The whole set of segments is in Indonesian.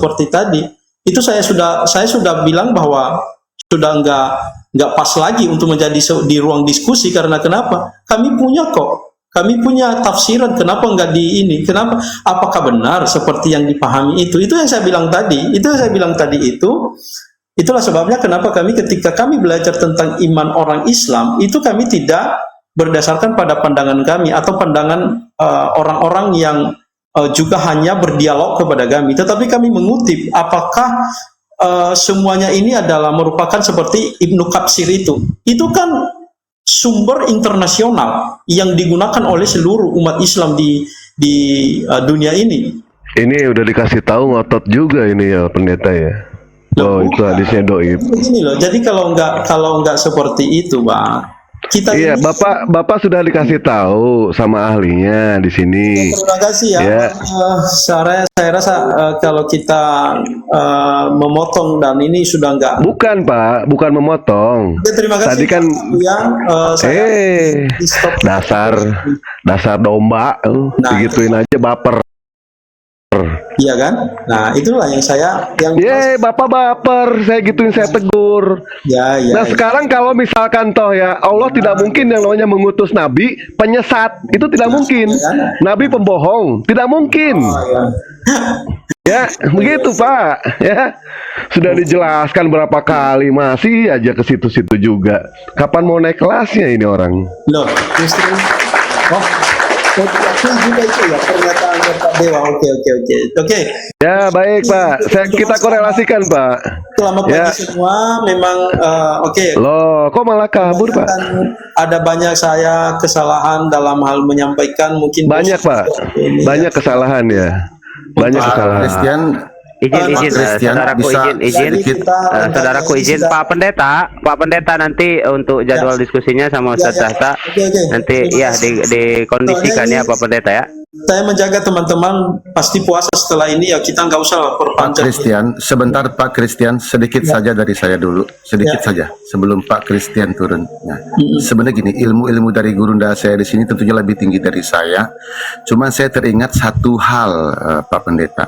seperti tadi, itu saya sudah bilang bahwa sudah nggak pas lagi untuk menjadi di ruang diskusi. Karena kenapa? Kami punya tafsiran. Kenapa nggak di ini? Kenapa? Apakah benar seperti yang dipahami itu? Itu yang saya bilang tadi. Itulah sebabnya kenapa ketika kami belajar tentang iman orang Islam, itu kami tidak berdasarkan pada pandangan kami atau pandangan orang-orang yang juga hanya berdialog kepada kami, tetapi kami mengutip apakah semuanya ini adalah merupakan seperti Ibnu Katsir itu kan sumber internasional yang digunakan oleh seluruh umat Islam di dunia ini. Ini udah dikasih tahu ngotot juga ini ya pendeta ya. Oh, itu hadisnya doib. Ini loh, jadi kalau nggak seperti itu, Pak. Iya, Bapak sudah dikasih tahu sama ahlinya di sini. Terima kasih ya. Saya rasa kalau kita memotong dan ini sudah enggak. Bukan Pak, bukan memotong. Ya, terima kasih. Tadi kan dasar domba, digituin aja baper. Iya kan? Nah, itulah Bapak baper, saya gituin, saya tegur. Nah, sekarang kalau misalkan toh ya, Allah tidak mungkin yang namanya mengutus nabi penyesat, itu tidak mungkin. Nabi pembohong, tidak mungkin. Ya, begitu Pak. Ya, sudah dijelaskan berapa kali, masih aja ke situ-situ juga. Kapan mau naik kelasnya ini orang? Loh, justru. Juga itu ya pernyataannya Pak Dewa. Oke. Ya baik Pak, kita korelasikan Pak. Selamat pagi semua. Memang oke. Loh, kok malah kabur Pak? Ada banyak saya kesalahan dalam hal menyampaikan mungkin. Banyak Pak, banyak kesalahan ya. Banyak kesalahan. Christian, saudaraku izin Pak Pendeta nanti untuk jadwal diskusinya sama Ustaz Tahta nanti ya dikondisikan ya Pak Pendeta ya. Saya menjaga teman-teman pasti puasa setelah ini ya, kita nggak usah perpanjang. Pak Christian, sebentar Pak Christian, sedikit saja dari saya dulu, sedikit saja sebelum Pak Christian turun. Nah, sebenarnya gini, ilmu-ilmu dari gurunda saya di sini tentunya lebih tinggi dari saya. Cuman saya teringat satu hal Pak Pendeta.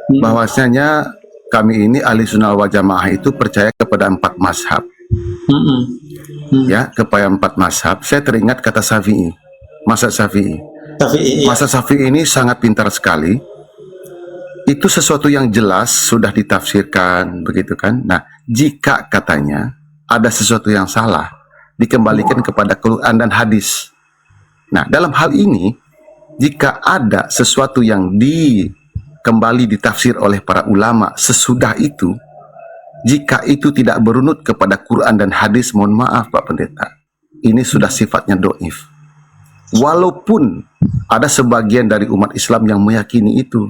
Bahwasanya kami ini ahli sunnah wal jamaah itu percaya kepada 4 mazhab. Ya, kepada 4 mazhab. Saya teringat kata Syafi'i, mazhab Syafi'i. Mazhab Syafi'i ini sangat pintar sekali. Itu sesuatu yang jelas sudah ditafsirkan, begitu kan? Nah, jika katanya ada sesuatu yang salah, dikembalikan kepada Quran dan hadis. Nah, dalam hal ini, jika ada sesuatu yang kembali ditafsir oleh para ulama sesudah itu, jika itu tidak berunut kepada Quran dan hadis, mohon maaf Pak Pendeta, ini sudah sifatnya doif. Walaupun ada sebagian dari umat Islam yang meyakini itu,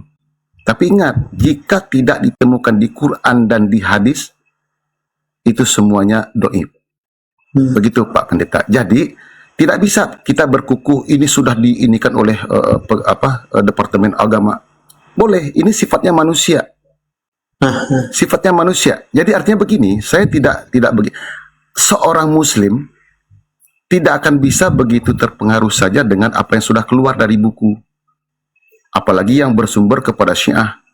tapi ingat, jika tidak ditemukan di Quran dan di hadis, itu semuanya doif. Begitu Pak Pendeta. Jadi tidak bisa kita berkukuh ini sudah diinikan oleh Departemen Agama. Boleh, ini sifatnya manusia. Sifatnya manusia. Jadi artinya begini, saya tidak begini. Seorang muslim tidak akan bisa begitu terpengaruh saja dengan apa yang sudah keluar dari buku. Apalagi yang bersumber kepada Syiah.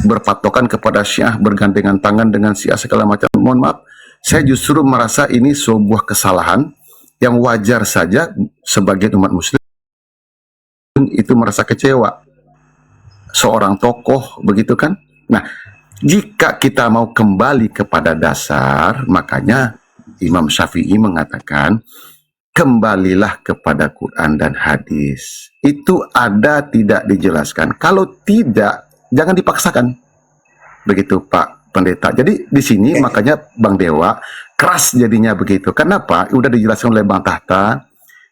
Berpatokan kepada Syiah, bergandengan tangan dengan Syiah segala macam. Mohon maaf, saya justru merasa ini sebuah kesalahan yang wajar saja sebagian umat muslim itu merasa kecewa. Seorang tokoh, begitu kan? Nah, jika kita mau kembali kepada dasar, makanya Imam Syafi'i mengatakan, kembalilah kepada Quran dan hadis. Itu ada tidak dijelaskan. Kalau tidak, jangan dipaksakan. Begitu Pak Pendeta. Jadi di sini makanya Bang Dewa keras jadinya begitu. Kenapa? Udah dijelaskan oleh Bang Tahta,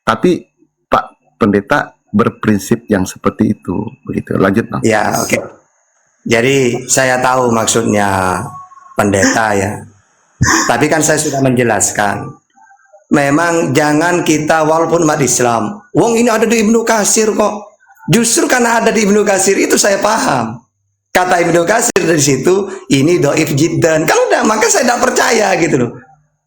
tapi Pak Pendeta berprinsip yang seperti itu, begitu. Lanjut Bang. Ya, oke. Jadi saya tahu maksudnya pendeta ya. Tapi kan saya sudah menjelaskan. Memang jangan kita walaupun umat Islam, wong ini ada di Ibnu Katsir kok. Justru karena ada di Ibnu Katsir itu saya paham. Kata Ibnu Katsir dari situ, ini doif jiddan. Kalau enggak, maka saya tidak percaya gitu loh.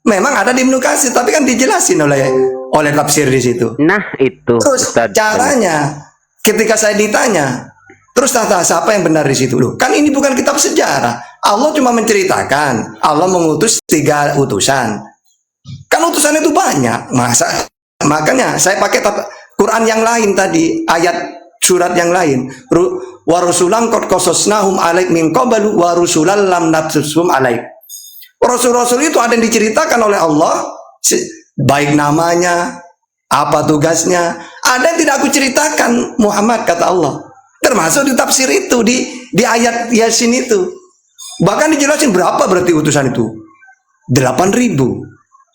Memang ada di Ibnu Katsir, tapi kan dijelasin oleh tafsir di situ. Nah, itu. Terus Ustaz, caranya, ketika saya ditanya, Terus siapa yang benar di situ? Loh, kan ini bukan kitab sejarah. Allah cuma menceritakan, Allah mengutus 3 utusan. Kan utusan itu banyak. Makanya saya pakai Quran yang lain tadi, ayat surat yang lain. Wa rusulan qad qasasnahum 'alaik min qablu wa rusulan lam naqsushum 'alaik. Rasul-rasul itu ada yang diceritakan oleh Allah, baik namanya, apa tugasnya. Ada yang tidak aku ceritakan, Muhammad, kata Allah. Termasuk di tafsir itu, di ayat Yasin itu. Bahkan dijelasin berapa berarti utusan itu. 8.000.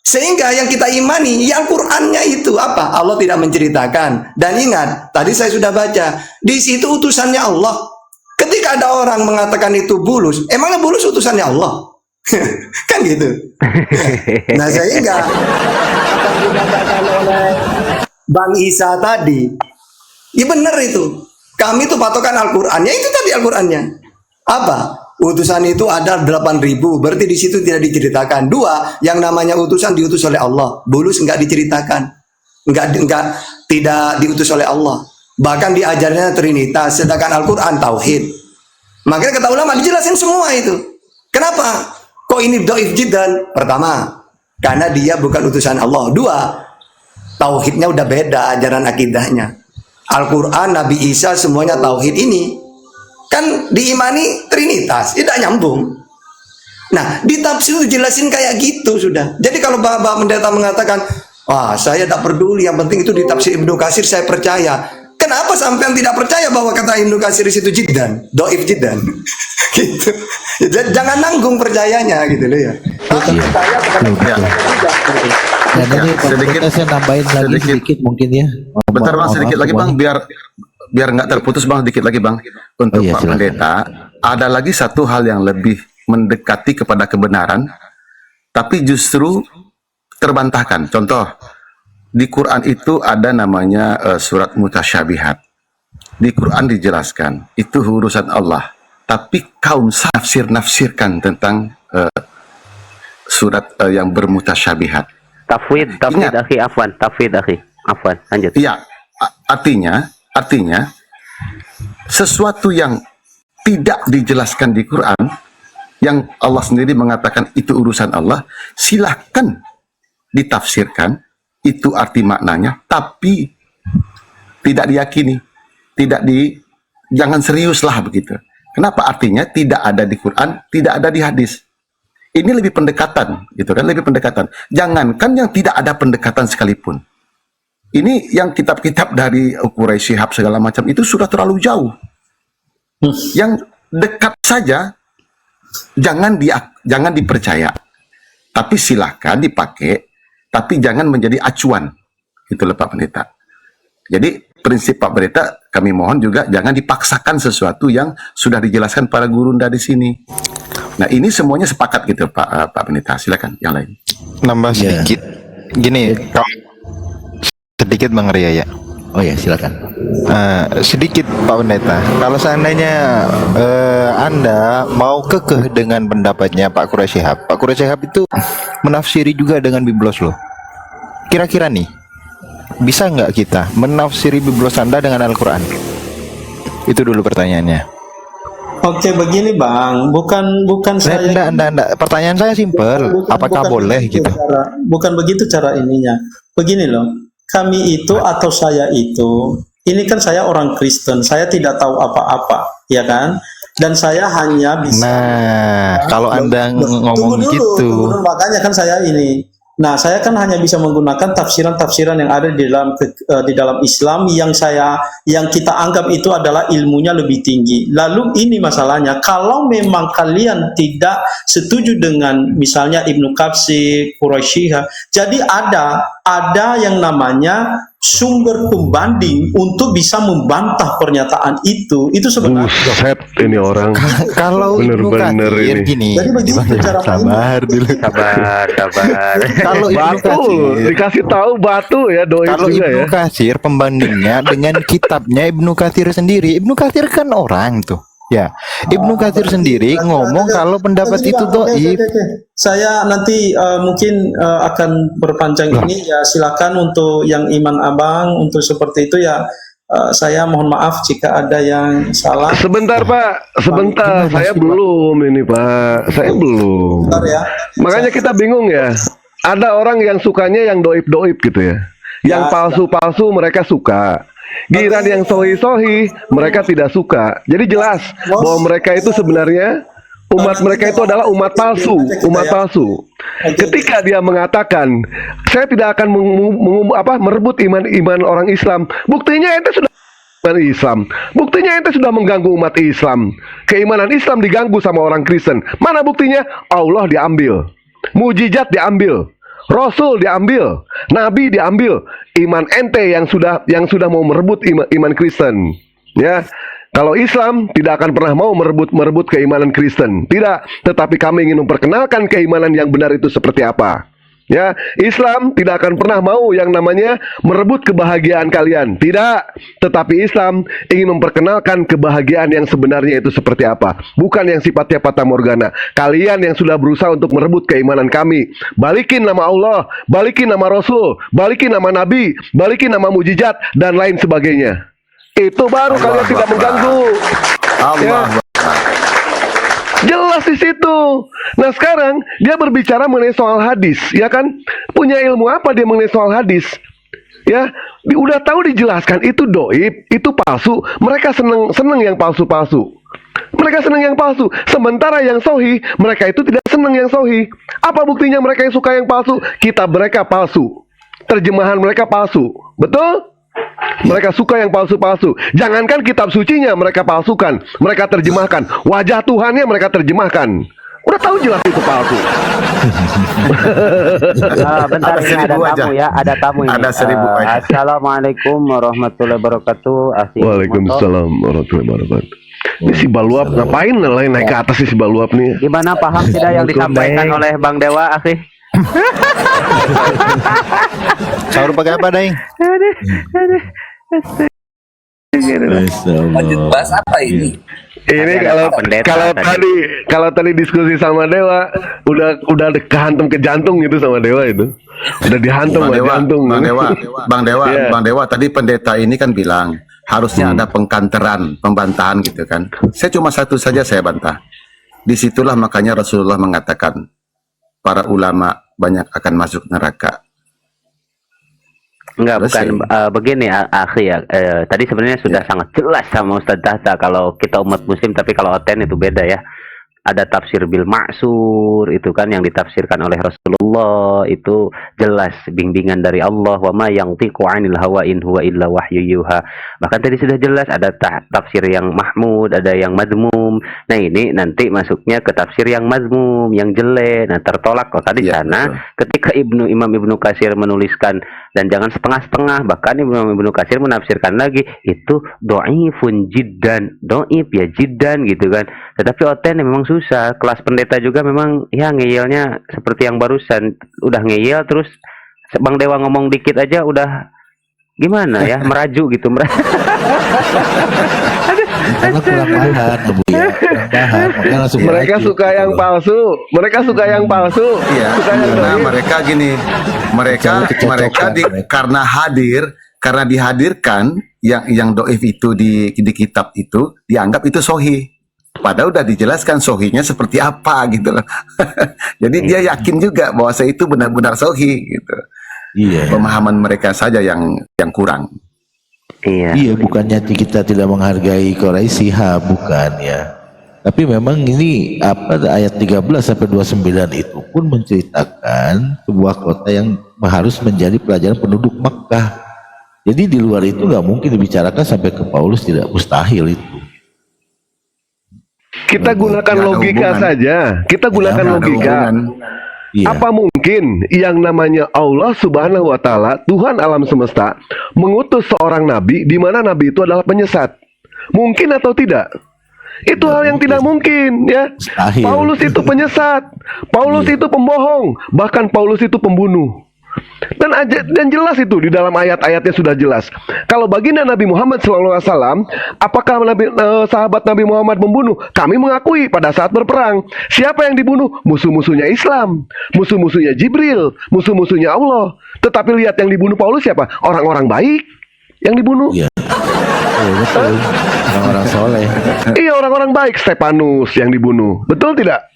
Sehingga yang kita imani, ya Al-Qur'annya itu apa? Allah tidak menceritakan. Dan ingat, tadi saya sudah baca, di situ utusannya Allah. Ketika ada orang mengatakan itu bulus, emangnya bulus utusannya Allah? Kan gitu. Nah, sehingga apa yang dikatakan oleh Bang Isa tadi, ya benar itu. Kami itu patokan Al-Qur'an. Ya itu tadi Al-Qur'annya. Apa? Utusan itu ada 8.000. Berarti di situ tidak diceritakan. 2, yang namanya utusan diutus oleh Allah. Bulus enggak diceritakan. Tidak diutus oleh Allah. Bahkan diajarnya Trinitas, sedangkan Al-Qur'an tauhid. Makanya kata ulama dijelasin semua itu. Kenapa? Kok ini dhaif jiddan? Pertama, karena dia bukan utusan Allah. 2, tauhidnya udah beda ajaran akidahnya. Al-Quran, Nabi Isa semuanya tauhid ini kan diimani Trinitas, tidak nyambung. Nah, di tafsir itu jelasin kayak gitu sudah. Jadi kalau Bapak Pendeta mengatakan, wah saya tidak peduli, yang penting itu di tafsir Ibnu Katsir saya percaya. Kenapa sampean tidak percaya bahwa kata Ibnu Katsir itu jiddan, dhaif jiddan? Gitu. Jangan nanggung percayanya gitu loh ya. Dan ini sedikit saya nambahin lagi sedikit mungkin ya. Bentar Bang, sedikit lagi Bang, biar nggak terputus Bang, dikit lagi Bang. Untuk Pak Pendeta, ada lagi satu hal yang lebih mendekati kepada kebenaran, tapi justru terbantahkan. Contoh, di Quran itu ada namanya surat mutasyabihat. Di Quran dijelaskan, itu urusan Allah. Tapi kaum nafsirkan tentang surat yang bermutasyabihat. Tafwid akhi, afwan, lanjut. Iya, artinya sesuatu yang tidak dijelaskan di Quran, yang Allah sendiri mengatakan itu urusan Allah, silahkan ditafsirkan, itu arti maknanya, tapi tidak diyakini, jangan seriuslah begitu. Kenapa? Artinya tidak ada di Quran, tidak ada di hadis. Ini lebih pendekatan, gitu kan? Lebih pendekatan. Jangankan yang tidak ada pendekatan sekalipun. Ini yang kitab-kitab dari Quraisy Shihab segala macam itu sudah terlalu jauh. Yang dekat saja jangan dipercaya. Tapi silahkan dipakai, tapi jangan menjadi acuan. Itulah Pak Pendeta. Jadi prinsip Pak Pendeta, kami mohon juga jangan dipaksakan sesuatu yang sudah dijelaskan para gurunda di sini. Nah, ini semuanya sepakat gitu Pak Pendeta. Silakan yang lain. Nambah sedikit. Gini, sedikit Bang Ria ya. Oh ya, silakan. Sedikit Pak Pendeta. Kalau seandainya Anda mau kekeh dengan pendapatnya Pak Quraisy Shihab. Pak Quraisy Shihab itu menafsiri juga dengan biblos loh. Kira-kira nih, bisa nggak kita menafsiri biblos Anda dengan Al-Quran? Itu dulu pertanyaannya. Oke, begini Bang, bukan saya. Enggak. Pertanyaan saya simpel. Apakah boleh gitu? Bukan begitu cara ininya. Begini loh, kami itu atau saya itu, ini kan saya orang Kristen, saya tidak tahu apa-apa, ya kan? Dan saya hanya bisa. Nah, kalau Anda ngomong gitu, makanya kan saya ini. Nah, saya kan hanya bisa menggunakan tafsiran-tafsiran yang ada di dalam Islam yang kita anggap itu adalah ilmunya lebih tinggi. Lalu ini masalahnya, kalau memang kalian tidak setuju dengan misalnya Ibnu Katsir, Quraisy Shihab, jadi ada yang namanya sumber pembanding untuk bisa membantah pernyataan itu sebenarnya. Buset, ini orang kalau bener-bener ini. Gini, jadi begitu cara sabar dulu. Sabar. Kalau Ibnu Batu Katsir, dikasih tahu batu ya, doi kalau juga Ibnu ya. Katsir pembandingnya dengan kitabnya Ibnu Katsir sendiri. Ibnu Katsir kan orang tuh. Ya, Ibnu Katsir sendiri ngomong kalau pendapat itu dhaif. Saya nanti mungkin akan berpanjang ini ya, silakan untuk yang iman abang untuk seperti itu ya, Saya mohon maaf jika ada yang salah. Sebentar Pak, sebentar. Saya belum ini Pak, saya belum. Sebentar ya. Makanya kita bingung ya. Ada orang yang sukanya yang doib-doib gitu ya. Yang palsu-palsu mereka suka. Giliran yang sohi-sohi mereka tidak suka. Jadi jelas bahwa mereka itu sebenarnya umat mereka itu adalah umat palsu, umat palsu. Ketika dia mengatakan, saya tidak akan merebut iman orang Islam, buktinya ente sudah iman Islam, buktinya ente sudah mengganggu umat Islam. Keimanan Islam diganggu sama orang Kristen. Mana buktinya? Allah diambil, mujizat diambil, Rasul diambil, Nabi diambil, iman ente yang sudah mau merebut iman Kristen. Ya, kalau Islam tidak akan pernah mau merebut keimanan Kristen, tidak. Tetapi kami ingin memperkenalkan keimanan yang benar itu seperti apa. Ya, Islam tidak akan pernah mau yang namanya merebut kebahagiaan kalian, tidak. Tetapi Islam ingin memperkenalkan kebahagiaan yang sebenarnya itu seperti apa, bukan yang sifatnya fata morgana. Kalian yang sudah berusaha untuk merebut keimanan kami, balikin nama Allah, balikin nama Rasul, balikin nama Nabi, balikin nama mujizat dan lain sebagainya. Itu baru kalian tidak mengganggu. Allah. Jelas di situ. Nah sekarang dia berbicara mengenai soal hadis, ya kan? Punya ilmu apa dia mengenai soal hadis? Ya, udah tahu dijelaskan itu doib, itu palsu. Mereka seneng yang palsu-palsu. Mereka seneng yang palsu. Sementara yang sohi, mereka itu tidak seneng yang sohi. Apa buktinya mereka yang suka yang palsu? Kitab mereka palsu, terjemahan mereka palsu. Betul? Mereka suka yang palsu-palsu. Jangankan kitab sucinya mereka palsukan, mereka terjemahkan. Wajah Tuhannya mereka terjemahkan. Udah tahu jelas itu palsu. Bentar, ini ada tamu ya, ada tamu ini. Ada 1000 aja. Assalamualaikum warahmatullahi wabarakatuh. Waalaikumsalam warahmatullahi wabarakatuh. Ini si Baluap ngapain naik ke atas si Baluap nih? Gimana, paham tidak yang disampaikan oleh Bang Dewa, akhi? Sahur pakai apa, Daing? Bahas apa ini? Ini kalau tadi diskusi sama Dewa udah kehantam ke jantung gitu sama Dewa itu. Udah dihantam sama jantung. Bang Dewa tadi pendeta ini kan bilang harusnya ada pengkanteran, pembantahan gitu kan. Saya cuma satu saja saya bantah. Disitulah makanya Rasulullah mengatakan para ulama banyak akan masuk neraka. Enggak, bukan begini akhi ya. Tadi sebenarnya sudah sangat jelas sama Ustadz Tahta kalau kita umat muslim, tapi kalau oten itu beda ya. Ada tafsir bil ma'sur itu kan yang ditafsirkan oleh Rasulullah, itu jelas bimbingan dari Allah, wa ma yantiqu 'anil hawa in huwa illa wahyu yuha. Bahkan tadi sudah jelas ada tafsir yang mahmud, ada yang mazmum. Nah, ini nanti masuknya ke tafsir yang mazmum, yang jelek. Nah, tertolak kok tadi sana ketika Imam Ibnu Katsir menuliskan, dan jangan setengah-setengah, bahkan Imam Ibnu Katsir menafsirkan lagi itu dhaifun jiddan, dhaif ya jiddan gitu kan. Tetapi oten memang susah. Kelas pendeta juga memang ya ngeyelnya seperti yang barusan, udah ngeyel terus Bang Dewa ngomong dikit aja udah gimana ya, meraju gitu. Karena kurang bahan, Bu ya. Kurang bahan. Makanya langsung Mereka meraju, suka yang gitu. palsu. Mereka suka yang palsu. Iya, Suka yang karena doib. mereka gini, mereka karena dihadirkan yang doif itu di kitab itu dianggap itu sohi. Padahal udah dijelaskan sohinya seperti apa gitu loh. Jadi dia yakin juga bahwa saya itu benar-benar sohi gitu. Iya. Pemahaman mereka saja yang kurang. Iya. Iya, bukannya kita tidak menghargai Quraisy, bukan ya. Tapi memang ini ayat 13 sampai 29 itu pun menceritakan sebuah kota yang harus menjadi pelajaran penduduk Makkah. Jadi di luar itu nggak mungkin dibicarakan sampai ke Paulus, tidak, mustahil itu. Kita gunakan Nggak ada logika hubungan. saja. Kita gunakan Nggak ada logika. hubungan. Iya. Apa mungkin yang namanya Allah Subhanahu wa Ta'ala, Tuhan alam semesta, mengutus seorang nabi di mana nabi itu adalah penyesat? Mungkin atau tidak? Itu hal yang tidak mungkin, ya. Mustahil. Paulus itu penyesat, Paulus itu pembohong, bahkan Paulus itu pembunuh. Dan jelas itu di dalam ayat-ayatnya sudah jelas. Kalau baginda Nabi Muhammad SAW, apakah sahabat Nabi Muhammad membunuh? Kami mengakui pada saat berperang. Siapa yang dibunuh? Musuh-musuhnya Islam, musuh-musuhnya Jibril, musuh-musuhnya Allah. Tetapi lihat yang dibunuh Paulus siapa? Orang-orang baik. yang dibunuh. Iya. Oh, betul. Orang-orang soleh. Iya, orang-orang baik. Stefanus yang dibunuh, betul tidak?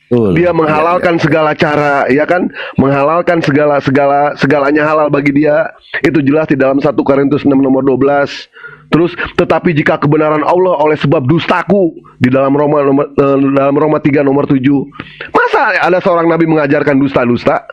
Betul. Dia menghalalkan segala cara, ya kan? Menghalalkan segalanya halal bagi dia. Itu jelas di dalam 1 Korintus 6 nomor 12. Terus, tetapi jika kebenaran Allah oleh sebab dustaku di dalam Roma 3 nomor 7. Masa ada seorang nabi mengajarkan dusta-dusta?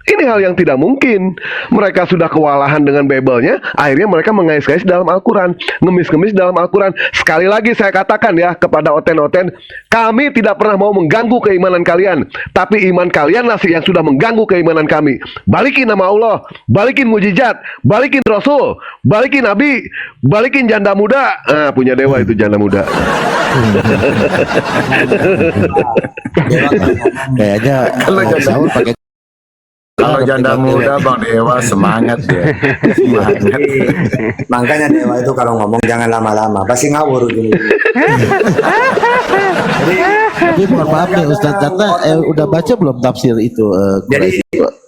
Ini hal yang tidak mungkin. Mereka sudah kewalahan dengan Bibelnya, akhirnya mereka mengais-ngais dalam Al-Quran, ngemis-ngemis dalam Al-Quran. Sekali lagi saya katakan ya kepada oten-oten, kami tidak pernah mau mengganggu keimanan kalian, tapi iman kalianlah yang sudah mengganggu keimanan kami. Balikin nama Allah, balikin mujizat, balikin Rasul, balikin Nabi, balikin janda muda. Punya dewa itu janda muda. Kayaknya sahur pakai Kalau janda muda Bang Dewa semangat ya. Semangat. Makanya Dewa itu kalau ngomong jangan lama-lama, pasti ngawur gitu. Tapi mohon maaf nih Ustadz Tata, udah baca belum tafsir itu? Jadi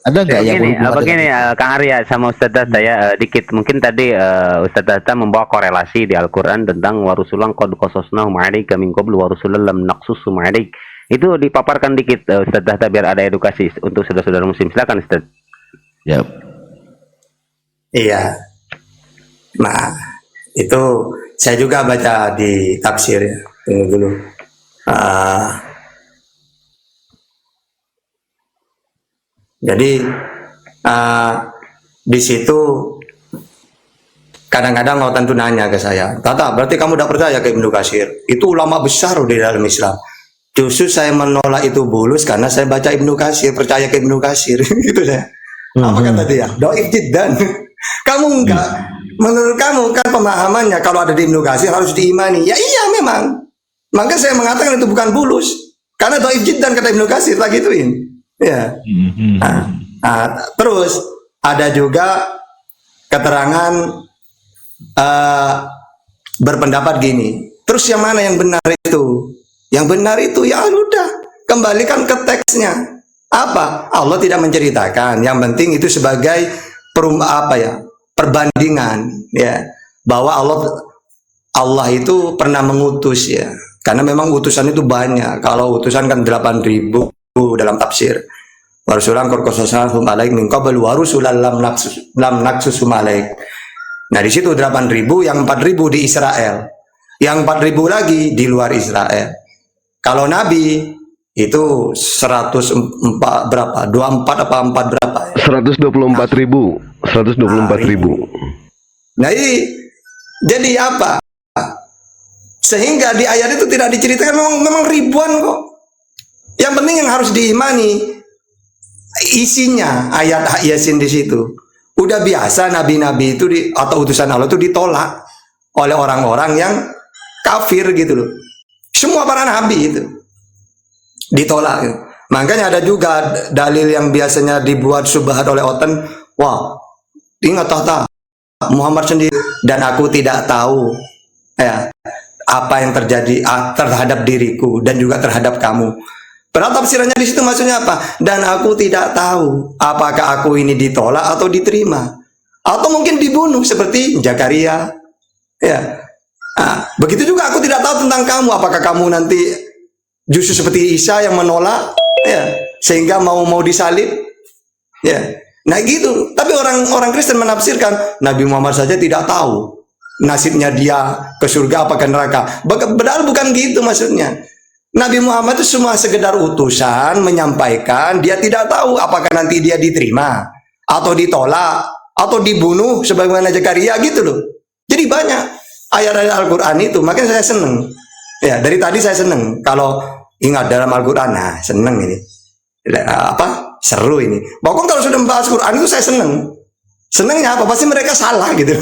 Ada nggak yang Begini, berhubungan begini dengan- Kang Arya sama Ustadz Data ya dikit mungkin tadi Ustadz Data membawa korelasi di Al-Quran tentang warusulan qad qasasnahum 'alaika min qablu warusulan lam naqsusum 'alaik. Itu dipaparkan dikit Ustadz Data biar ada edukasi untuk saudara-saudara muslim. Silakan Ustadz. Ya. iya. Nah, itu saya juga baca di tafsir ya. Tunggu dulu. Jadi di situ kadang-kadang mau tentu nanya ke saya, Tata, berarti kamu udah percaya ke Ibnu Katsir? Itu ulama besar loh di dalam Islam. Justru saya menolak itu bulus karena saya baca Ibnu Katsir, percaya ke Ibnu Katsir, gitu saya. Apa kata dia? Doif jiddan. Kamu enggak, menurut kamu kan pemahamannya kalau ada di Ibnu Katsir harus diimani. Ya iya memang. Maka saya mengatakan itu bukan bulus. Karena doif jiddan kata Ibnu Katsir, tak gituin. Ya. Terus ada juga keterangan berpendapat gini. Terus yang mana yang benar itu? Yang benar itu ya udah kembalikan ke teksnya. Apa? Allah tidak menceritakan. Yang penting itu sebagai perbandingan ya, bahwa Allah itu pernah mengutus ya. Karena memang utusan itu banyak. Kalau utusan kan 8.000 dalam tafsir. Warusulan qad qasasnahum 'alaik min qabl warusulan lam naqsusum 'alaik. Nah, di situ 8.000, yang 4.000 di Israel. Yang 4.000 lagi di luar Israel. Kalau Nabi itu 104 berapa? 24 apa 4 berapa ya? 124.000. 124.000. Nah, jadi apa? Sehingga di ayat itu tidak diceritakan, memang ribuan kok. Yang penting yang harus diimani isinya ayat Yasin di situ. Udah biasa nabi-nabi itu atau utusan Allah itu ditolak oleh orang-orang yang kafir gitu loh. Semua para nabi itu ditolak. Makanya ada juga dalil yang biasanya dibuat subhat oleh oten. Wah, ingat Tata, Muhammad sendiri dan aku tidak tahu ya apa yang terjadi terhadap diriku dan juga terhadap kamu. Padahal tafsirannya di situ maksudnya apa? Dan aku tidak tahu apakah aku ini ditolak atau diterima, atau mungkin dibunuh seperti Zakaria. Ya, begitu juga aku tidak tahu tentang kamu. Apakah kamu nanti justru seperti Isa yang menolak, ya, sehingga mau disalib, ya. Nah gitu. Tapi orang Kristen menafsirkan Nabi Muhammad saja tidak tahu nasibnya dia ke surga apa ke neraka. Padahal bukan gitu maksudnya. Nabi Muhammad itu semua sekedar utusan menyampaikan, dia tidak tahu apakah nanti dia diterima atau ditolak atau dibunuh sebagaimana Zakaria gitu loh. Jadi banyak ayat-ayat Al-Quran itu, makanya saya seneng. Ya, dari tadi saya seneng kalau ingat dalam Al-Quran, nah seneng ini. Seru ini. Pokoknya kalau sudah membahas Quran itu saya seneng. Senengnya apa? Pasti mereka salah gitu.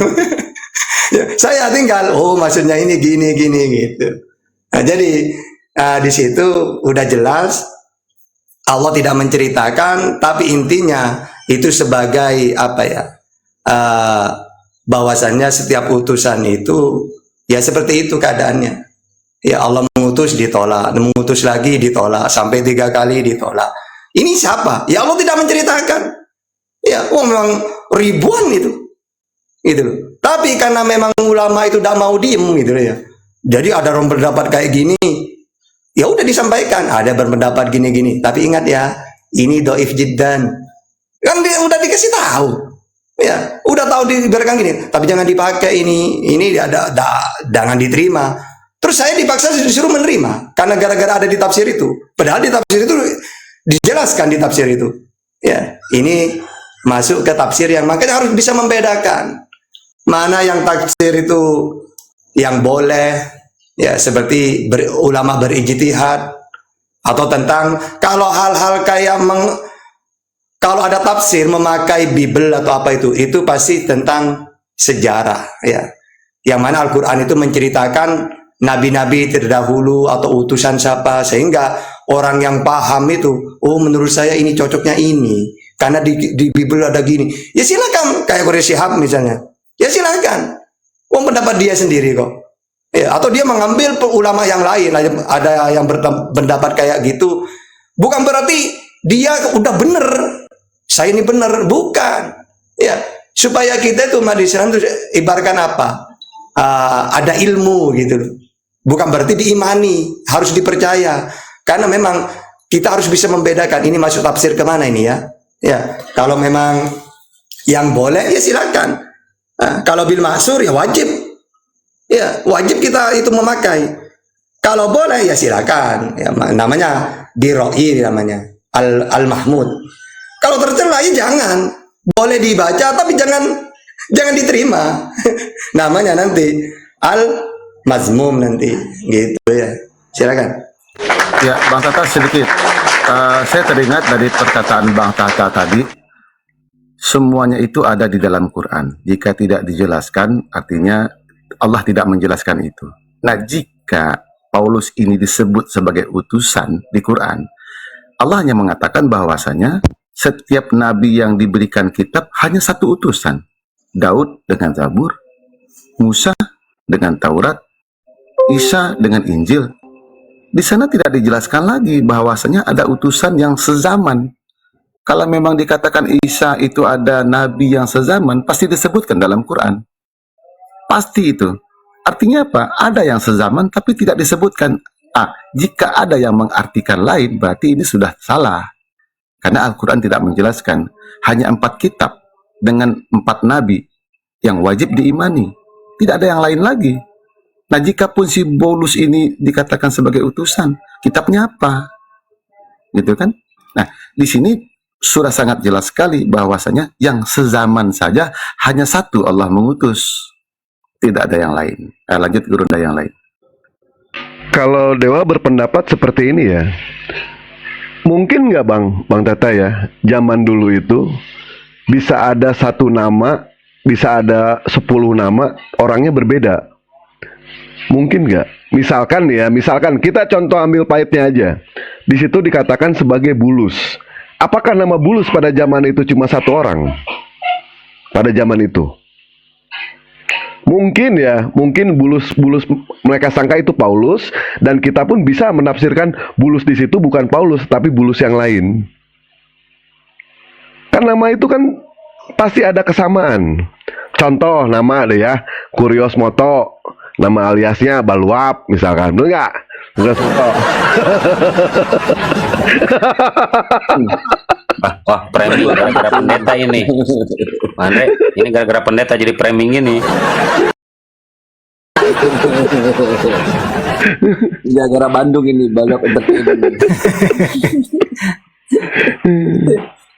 Ya, saya tinggal, maksudnya ini gini gitu. Nah, jadi di situ udah jelas Allah tidak menceritakan, tapi intinya itu sebagai bahwasannya setiap utusan itu ya seperti itu keadaannya. Ya Allah mengutus ditolak, mengutus lagi ditolak, sampai 3 kali ditolak. Ini siapa? Ya Allah tidak menceritakan. Ya, memang ribuan itu. Gitu loh. Tapi karena memang ulama itu tidak mau diem gitu loh ya. Jadi ada orang berpendapat kayak gini, ya udah disampaikan. Ada berpendapat gini-gini. Tapi ingat ya, ini doif jiddan. Kan dia udah dikasih tahu. Ya, udah tahu diberikan gini. Tapi jangan dipakai ini jangan diterima. Terus saya dipaksa disuruh menerima karena gara-gara ada di tafsir itu. Padahal di tafsir itu dijelaskan di tafsir itu. Ya, ini masuk ke tafsir yang makanya harus bisa membedakan mana yang tafsir itu yang boleh, ya seperti ulama berijtihad, atau tentang kalau hal-hal kayak kalau ada tafsir memakai Bible atau apa itu pasti tentang sejarah, ya. Yang mana Al-Quran itu menceritakan nabi-nabi terdahulu atau utusan siapa, sehingga orang yang paham itu, oh menurut saya ini cocoknya ini, karena di Bible ada gini. Ya silakan, kayak Quraisy Shihab misalnya. Ya silakan. Pendapat dia sendiri kok. Ya, atau dia mengambil ulama yang lain, ada yang berpendapat kayak gitu. Bukan berarti dia udah bener. Saya ini bener, bukan. Ya, supaya kita itu umat Islam itu ibaratkan apa? Ada ilmu gitu loh. Bukan berarti diimani, harus dipercaya. Karena memang kita harus bisa membedakan ini masuk tafsir kemana ini ya. Ya, kalau memang yang boleh ya silakan. Kalau bil ma'sur ya wajib. Ya, wajib kita itu memakai. Kalau boleh ya silakan. Ya, namanya biroi namanya. Al-Mahmud. Kalau tercela ya jangan. Boleh dibaca tapi jangan diterima. Namanya nanti al-mazmum nanti gitu ya. Silakan. Ya, Bang Tata sedikit. Saya teringat dari perkataan Bang Tata tadi. Semuanya itu ada di dalam Quran. Jika tidak dijelaskan, artinya Allah tidak menjelaskan itu. Nah, jika Paulus ini disebut sebagai utusan di Quran, Allah hanya mengatakan bahwasanya setiap nabi yang diberikan kitab hanya satu utusan. Daud dengan Zabur, Musa dengan Taurat, Isa dengan Injil. Di sana tidak dijelaskan lagi bahwasanya ada utusan yang sezaman. Kalau memang dikatakan Isa itu ada nabi yang sezaman, pasti disebutkan dalam Quran. Pasti itu. Artinya apa? Ada yang sezaman tapi tidak disebutkan. Jika ada yang mengartikan lain, berarti ini sudah salah. Karena Al-Quran tidak menjelaskan. Hanya 4 kitab dengan 4 nabi yang wajib diimani. Tidak ada yang lain lagi. Nah, jika pun si Paulus ini dikatakan sebagai utusan, kitabnya apa? Gitu kan? Nah, di sini sudah sangat jelas sekali bahwasanya yang sezaman saja hanya satu Allah mengutus, tidak ada yang lain. Lanjut Gurunda yang lain. Kalau Dewa berpendapat seperti ini ya, mungkin nggak Bang Tata ya, zaman dulu itu bisa ada satu nama, bisa ada 10 nama, orangnya berbeda. Mungkin nggak? Misalkan kita contoh ambil pahitnya aja. Di situ dikatakan sebagai Bulus. Apakah nama Bulus pada zaman itu cuma satu orang? Pada zaman itu. Mungkin Bulus mereka sangka itu Paulus, dan kita pun bisa menafsirkan Bulus di situ bukan Paulus tapi Bulus yang lain. Kan nama itu kan pasti ada kesamaan. Contoh nama deh ya, Kurios Moto, nama aliasnya Baluap misalkan, betul nggak? Kurios Moto. Wah, framing gara-gara pendeta ini. Andre, ini gara-gara pendeta jadi framing ini. Gara-gara Bandung ini, Balap Entertainment.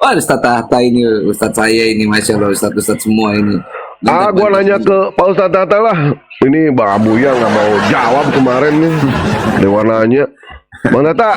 Wah, Ustadz Tahta ini, Ustadz saya ini, Masya Allah, Ustadz semua ini. Gua nanya ke Pak Ustadz Tahta lah. Ini Bang Abuya nggak mau jawab kemarin nih. Dewa nanya, Bang Tahta.